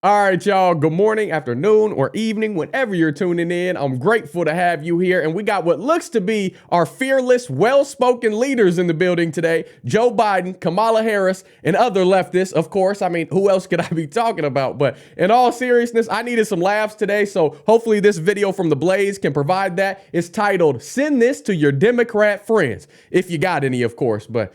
All right, y'all. Good morning, afternoon, or evening, whenever you're tuning in. I'm grateful to have you here. And we got what looks to be our fearless, well-spoken leaders in the building today. Joe Biden, Kamala Harris, and other leftists, of course. I mean, who else could I be talking about? But in all seriousness, I needed some laughs today. So hopefully this video from The Blaze can provide that. It's titled, "Send This to Your Democrat Friends." If you got any, of course. But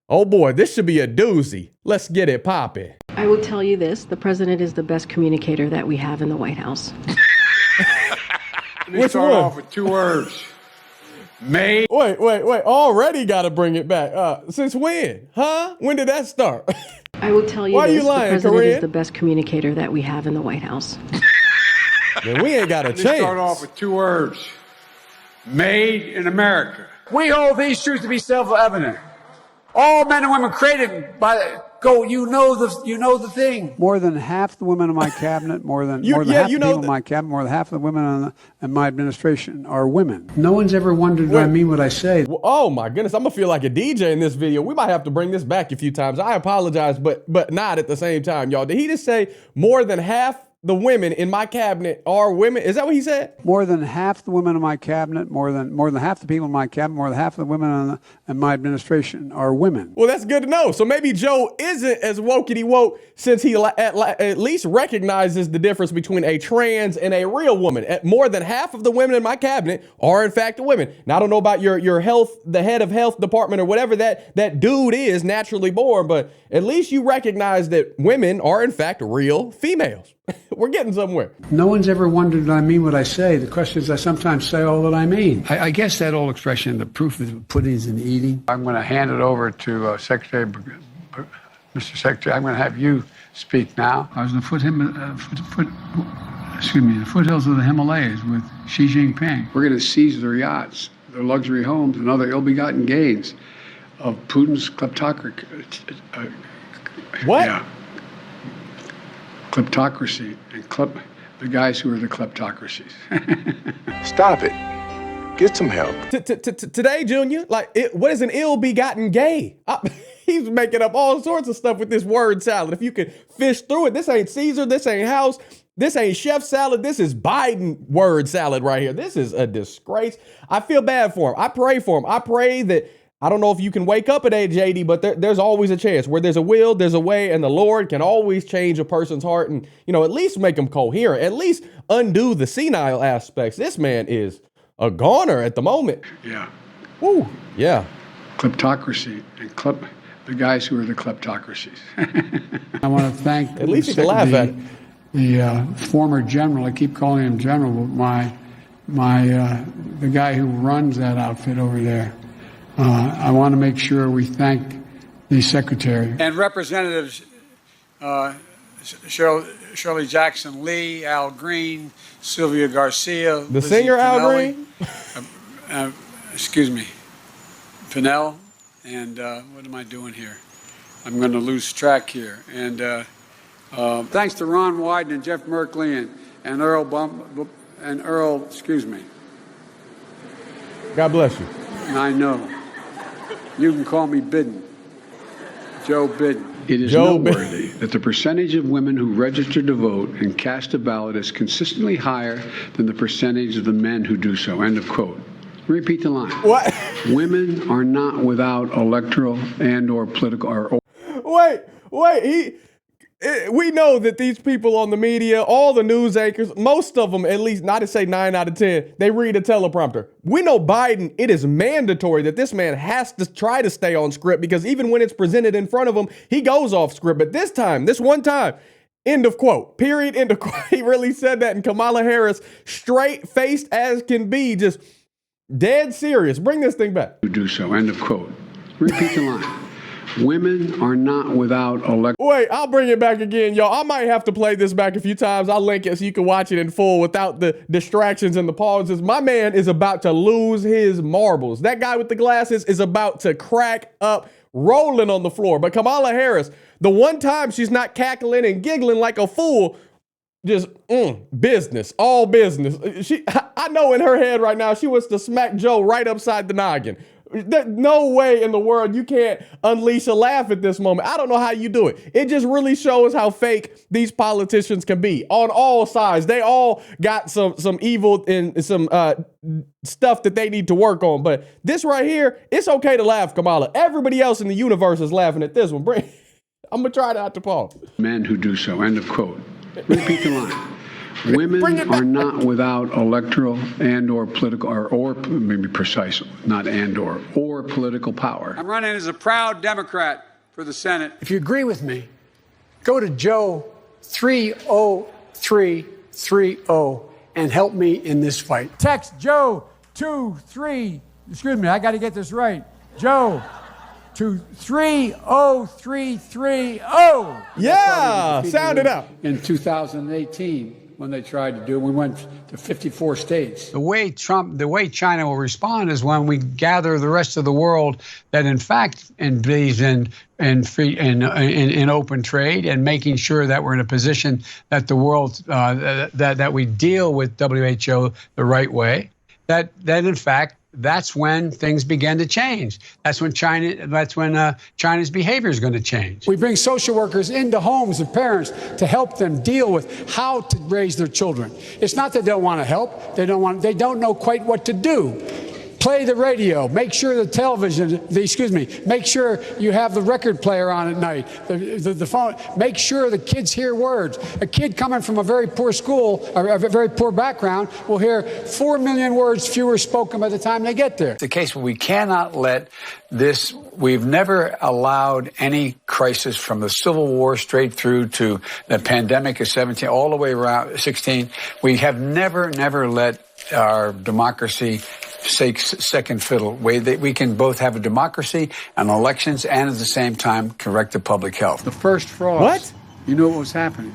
oh boy, this should be a doozy. Let's get it poppin'. I will tell you this, the president is the best communicator that we have in the White House. Let me start off with 2 words. Made. Wait. Already got to bring it back. Since when? Huh? When did that start? I will tell you Why this, you lying, the president Corinne? is the best communicator that we have in the White House. Man, we ain't got a Let me chance. start off with 2 words. Made in America. We hold these truths to be self-evident. All men and women created by you know the thing. More than half the women in my cabinet, more than half the people in my cabinet, more than half of the women in my administration are women. No one's ever wondered that I mean what I say. Well, oh my goodness, I'm gonna feel like a DJ in this video. We might have to bring this back a few times. I apologize, but not at the same time, y'all. Did he just say more than half the women in my cabinet are women? Is that what he said? More than half the women in my cabinet, more than half the people in my cabinet, more than half of the women in my administration are women. Well, that's good to know. So maybe Joe isn't as wokey woke since he at least recognizes the difference between a trans and a real woman. More than half of the women in my cabinet are in fact women. Now I don't know about your health, the head of health department or whatever that dude is naturally born, but at least you recognize that women are in fact real females. We're getting somewhere. No one's ever wondered that I mean what I say. The question is I sometimes say all that I mean. I guess that old expression, the proof of the pudding is in the eating. I'm going to hand it over to Mr. Secretary. I'm going to have you speak now. I was in the foothills of the Himalayas with Xi Jinping. We're going to seize their yachts, their luxury homes, and other ill-begotten gains of Putin's kleptocracy. What? Yeah. Kleptocracy and the guys who are the kleptocracies. Stop it. Get some help. Today, Junior, what is an ill-begotten gay? He's making up all sorts of stuff with this word salad. If you could fish through it, this ain't Caesar, this ain't House, this ain't chef salad, this is Biden word salad right here. This is a disgrace. I feel bad for him. I pray for him. I pray that, I don't know if you can wake up at age 80, but there's always a chance. Where there's a will, there's a way, and the Lord can always change a person's heart and, at least make them coherent, at least undo the senile aspects. This man is a goner at the moment. Yeah. Woo. Yeah. Kleptocracy and the guys who are the kleptocracies. I want to thank at least you can laugh at it. The former general. I keep calling him general, but the guy who runs that outfit over there. I want to make sure we thank the secretary. And Representatives Shirley Jackson Lee, Al Green, Sylvia Garcia. The singer Al Green? Excuse me. Pinnell. And what am I doing here? I'm going to lose track here. And thanks to Ron Wyden and Jeff Merkley and Earl, excuse me. God bless you. I know. You can call me Biden. Joe Biden. It is Joe noteworthy that the percentage of women who register to vote and cast a ballot is consistently higher than the percentage of the men who do so. End of quote. Repeat the line. What? Women are not without electoral and or political. Wait. We know that these people on the media, all the news anchors, most of them, at least not to say 9 out of 10, they read a teleprompter. We know Biden, it is mandatory that this man has to try to stay on script because even when it's presented in front of him, he goes off script. But this one time, end of quote, period, end of quote. He really said that, and Kamala Harris, straight-faced as can be, just dead serious. Bring this thing back. To do so, end of quote. Repeat the line. Women are not without electoral. Wait, I'll bring it back again, y'all. I might have to play this back a few times. I'll link it so you can watch it in full without the distractions and the pauses. My man is about to lose his marbles. That guy with the glasses is about to crack up, rolling on the floor. But Kamala Harris, the one time she's not cackling and giggling like a fool, just business, all business. I know in her head right now, she wants to smack Joe right upside the noggin. There's no way in the world you can't unleash a laugh at this moment. I don't know how you do it. It just really shows how fake these politicians can be on all sides. They all got some evil and some stuff that they need to work on. But this right here, it's okay to laugh, Kamala. Everybody else in the universe is laughing at this one. I'm going to try that to Paul. Men who do so. End of quote. Repeat the line. Women are not without electoral and or political or maybe precise, not and or political power. I'm running as a proud Democrat for the Senate. If you agree with me, go to Joe 30330 and help me in this fight. Text Joe 23. Excuse me, I got to get this right. Joe to 30330. Yeah, sound it up. In 2018, when they tried to do it, we went to 54 states. The way China will respond is when we gather the rest of the world that, in fact, believes in open trade and making sure that we're in a position that the world that we deal with WHO the right way. That in fact. That's when things begin to change. That's when China's behavior is going to change. We bring social workers into homes of parents to help them deal with how to raise their children. It's not that they don't want to help. They don't know quite what to do. Play the radio. Make sure the television. Make sure you have the record player on at night. The phone. Make sure the kids hear words. A kid coming from a very poor school or a very poor background will hear 4 million words fewer spoken by the time they get there. It's a case where we cannot let this. We've never allowed any crisis from the Civil War straight through to the pandemic of 17, all the way around 16. We have never let our democracy second fiddle way that we can both have a democracy and elections and at the same time correct the public health. The first frost. What? You know what was happening?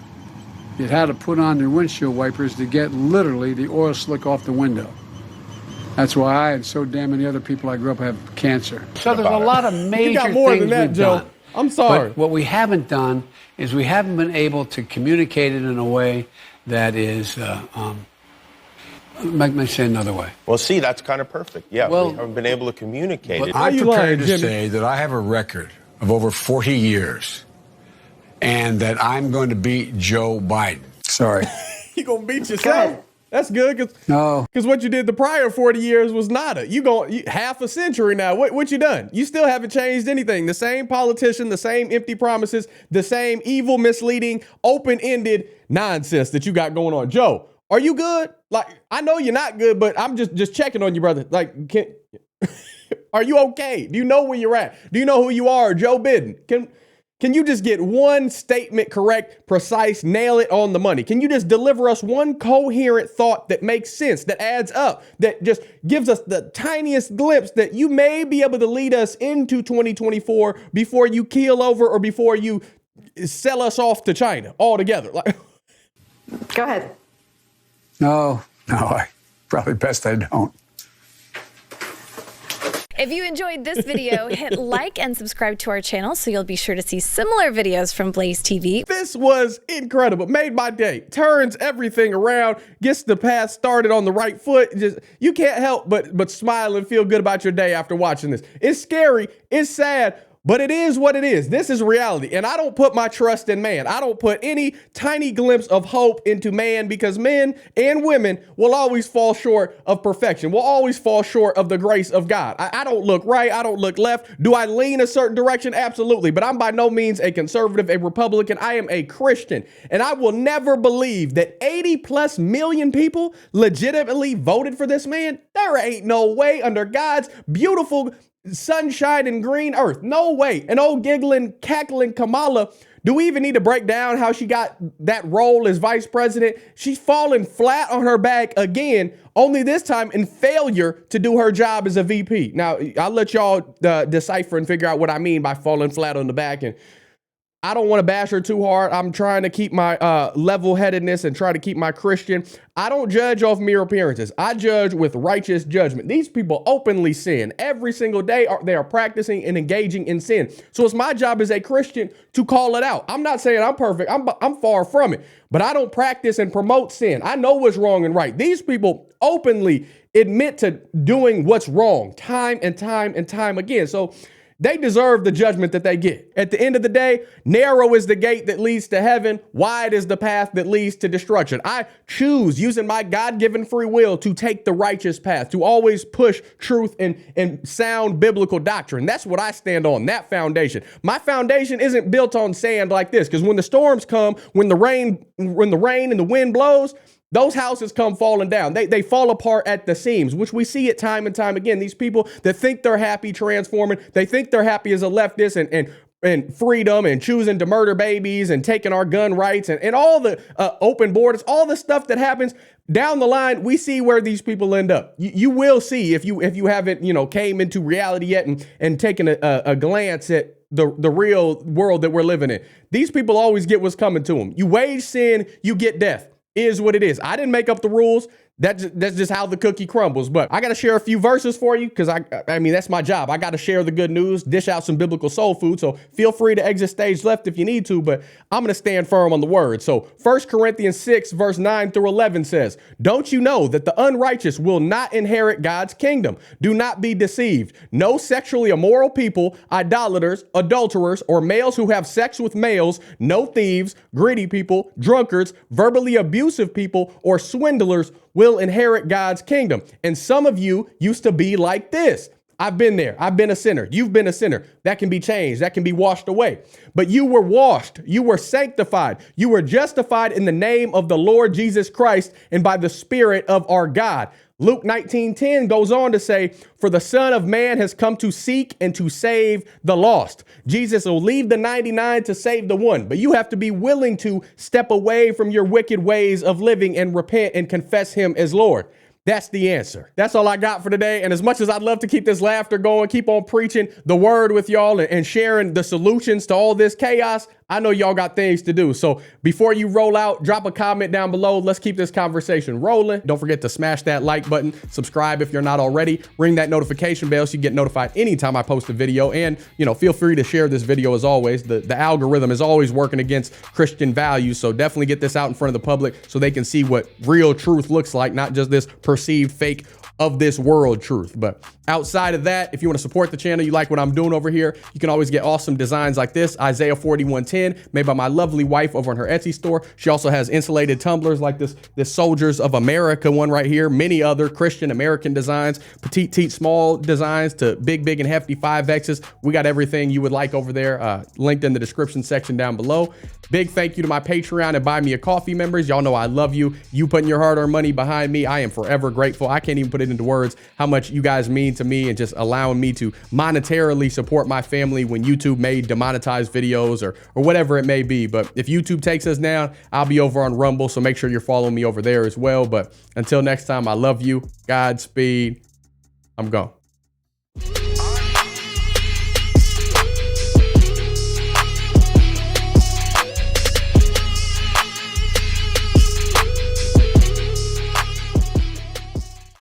You had to put on their windshield wipers to get literally the oil slick off the window. That's why I and so damn many other people I grew up have cancer. So there's a lot of major You got more things than that, we've Joe. done. I'm sorry. But what we haven't done is we haven't been able to communicate it in a way that is Let me say another way. Well, see, that's kind of perfect. Yeah, Well, we haven't been able to communicate it. I'm prepared to say that I have a record of over 40 years and that I'm going to beat Joe Biden. Sorry. You gonna beat yourself. That's good, No. because what you did the prior 40 years was nada. You half a century now. What you done? You still haven't changed anything. The same politician, the same empty promises, the same evil, misleading, open-ended nonsense that you got going on. Joe, are you good? Like, I know you're not good, but I'm just checking on you, brother. Like, are you okay? Do you know where you're at? Do you know who you are, Joe Biden? Can you just get one statement correct, precise, nail it on the money? Can you just deliver us one coherent thought that makes sense, that adds up, that just gives us the tiniest glimpse that you may be able to lead us into 2024 before you keel over or before you sell us off to China altogether? Like, go ahead. No, I probably best I don't. If you enjoyed this video, hit like and subscribe to our channel so you'll be sure to see similar videos from Blaze TV. this was incredible. Made my day. Turns everything around. Gets the path started on the right foot. You can't help but smile and feel good about your day after watching this. It's scary. It's sad. But it is what it is. This is reality. And I don't put my trust in man. I don't put any tiny glimpse of hope into man, because men and women will always fall short of perfection. Will always fall short of the grace of God. I don't look right. I don't look left. Do I lean a certain direction? Absolutely. But I'm by no means a conservative, a Republican. I am a Christian. And I will never believe that 80+ million people legitimately voted for this man. There ain't no way under God's beautiful sunshine and green earth. No way. An old giggling, cackling Kamala. Do we even need to break down how she got that role as vice president? She's fallen flat on her back again, only this time in failure to do her job as a VP. Now, I'll let y'all decipher and figure out what I mean by falling flat on the back. And I don't want to bash her too hard. I'm trying to keep my level-headedness and try to keep my Christian. I don't judge off mere appearances. I judge with righteous judgment. These people openly sin. Every single day they are practicing and engaging in sin. So it's my job as a Christian to call it out. I'm not saying I'm perfect. I'm far from it. But I don't practice and promote sin. I know what's wrong and right. These people openly admit to doing what's wrong time and time and time again. So they deserve the judgment that they get. At the end of the day, narrow is the gate that leads to heaven. Wide is the path that leads to destruction. I choose, using my God-given free will, to take the righteous path, to always push truth and sound biblical doctrine. That's what I stand on, that foundation. My foundation isn't built on sand like this, because when the storms come, when the rain and the wind blows, those houses come falling down. They fall apart at the seams, which we see it time and time again. These people that think they're happy transforming, they think they're happy as a leftist and freedom and choosing to murder babies and taking our gun rights and all the open borders, all the stuff that happens down the line. We see where these people end up. You will see if you haven't came into reality yet and taken a glance at the real world that we're living in. These people always get what's coming to them. You wage sin, you get death. Is what it is. I didn't make up the rules. That's just how the cookie crumbles. But I got to share a few verses for you because I mean, that's my job. I got to share the good news, dish out some biblical soul food. So feel free to exit stage left if you need to, but I'm going to stand firm on the word. So 1 Corinthians 6 verse 9 through 11 says, "Don't you know that the unrighteous will not inherit God's kingdom? Do not be deceived. No sexually immoral people, idolaters, adulterers, or males who have sex with males, no thieves, greedy people, drunkards, verbally abusive people, or swindlers will inherit God's kingdom. And some of you used to be like this." I've been there. I've been a sinner. You've been a sinner. That can be changed. That can be washed away. But you were washed. You were sanctified. You were justified in the name of the Lord Jesus Christ and by the Spirit of our God. Luke 19:10 goes on to say, "For the Son of Man has come to seek and to save the lost." Jesus will leave the 99 to save the one, but you have to be willing to step away from your wicked ways of living and repent and confess him as Lord. That's the answer. That's all I got for today. And as much as I'd love to keep this laughter going, keep on preaching the word with y'all and sharing the solutions to all this chaos, I know y'all got things to do. So before you roll out, drop a comment down below. Let's keep this conversation rolling. Don't forget to smash that like button, subscribe if you're not already, ring that notification bell so you get notified anytime I post a video. And, feel free to share this video as always. The algorithm is always working against Christian values. So definitely get this out in front of the public so they can see what real truth looks like, not just this perceived fake of this world truth. But outside of that, if you want to support the channel, you like what I'm doing over here, you can always get awesome designs like this, Isaiah 41:10, made by my lovely wife over on her Etsy store. She also has insulated tumblers like this Soldiers of America one right here, many other Christian American designs, petite, small designs to big and hefty 5Xs. We got everything you would like over there, linked in the description section down below. Big thank you to my Patreon and Buy Me a Coffee members. Y'all know I love you. You putting your hard-earned money behind me, I am forever grateful. I can't even put it into words how much you guys mean to me and just allowing me to monetarily support my family when YouTube may demonetize videos or whatever it may be. But if YouTube takes us down, I'll be over on Rumble, so make sure you're following me over there as well. But until next time, I love you. Godspeed. I'm gone.